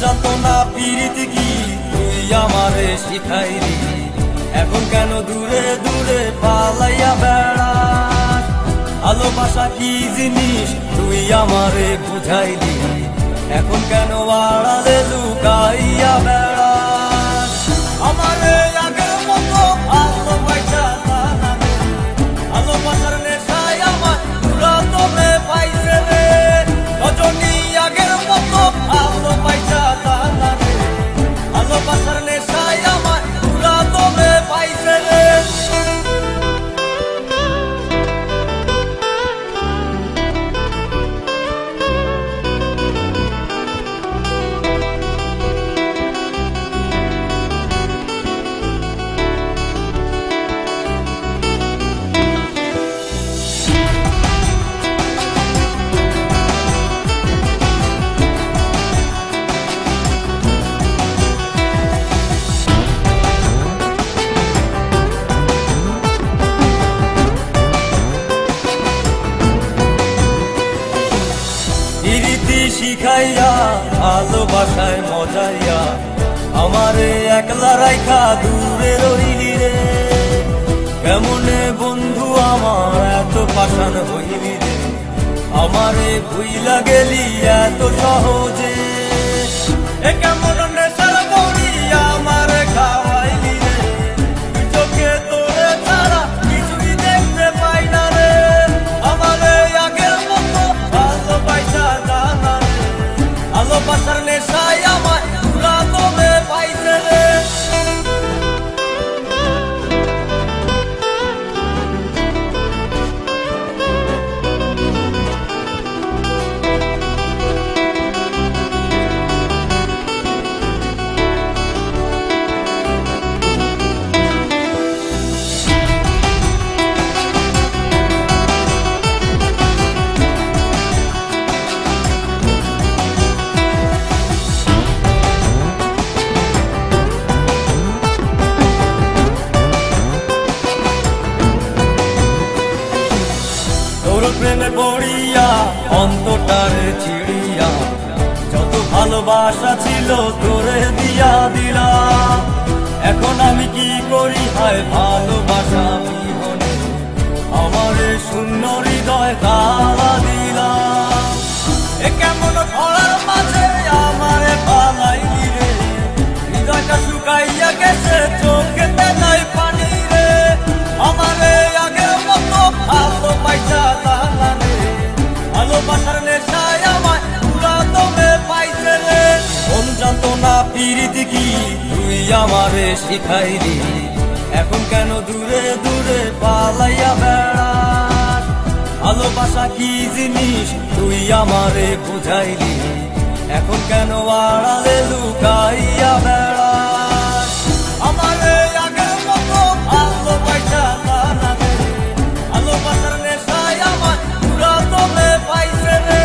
জানতো না পিরিতি কি, তুই আমারে শিখাইলি। এখন কেন দূরে দূরে পালাইয়া বেড়াস? ভালোবাসা কি জিনিস তুই আমারে বুঝাইলি। এখন কেন আড়ালে লুকাইয়া বেড়াস? আমারে আগের মতো ভালোবাসা না রে, ভালোবাসার নেশায় আমার পুরা তোরে পাইছে রে। রজনী আগের মতো ভালোবাসা না রে, ভালোবাসার নেশায় আমার পুরা তোরে পাইছে রে। প্রীতি শিখাইয়া ভালোবাসায় মজাইয়া আমারে একলা রাইখা দূরে রইলি রে। কেমনে বন্ধু আমার এত পাষাণ হইলি রে, আমারে ভুইলা গেলি এত সহজে। এ কেমন নেশার বড়ি আমারে খাওয়াইলি রে, চোখে তোরে ছাড়া কিছুই দেখতে পাই না রে। আমারে আগের মতো ভালোবাসা জানা রে, ভালোবাসার নেশায় আমার পুরা তোরে পাইছে রে। প্রেমে পড়িয়া অন্তটারে ছিড়িয়া যত ভালোবাসা ছিল তোরে দিয়া দিলাম। এখন আমি কি করি হায় ভালোবাসা বিহনে, আমারে শূন্য হৃদয় তালা দিলাম। এ কেমন ঘোড়ার মাঝে আমারে পালাইলি রে, হৃদয়টা শুকাইয়া গেছে চোখেতে নাই পানি রে। আমারে আগের মতো ভালোবাসা জানা রে, ভালোবাসার নেশায় আমার পুরা তোরে পাইছে রে। মন জানতো না পিরিতি কি, তুই আমারে শিখাইলি। এখন কেন দূরে দূরে পালাইয়া বেড়াস? ভালোবাসা কি জিনিস তুই আমারে বুঝাইলি। এখন কেন আড়ালে লুকাইয়া বেড়াস? আমারে আগের মতো ভালোবাসা জানা রে, ভালোবাসার নেশায় আমার পুরা তোরে পাইছে রে।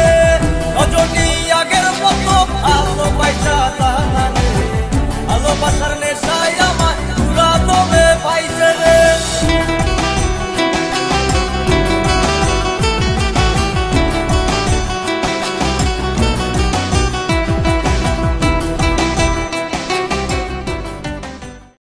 রজনী আগের মতো ভালোবাসা জানা রে, ভালোবাসার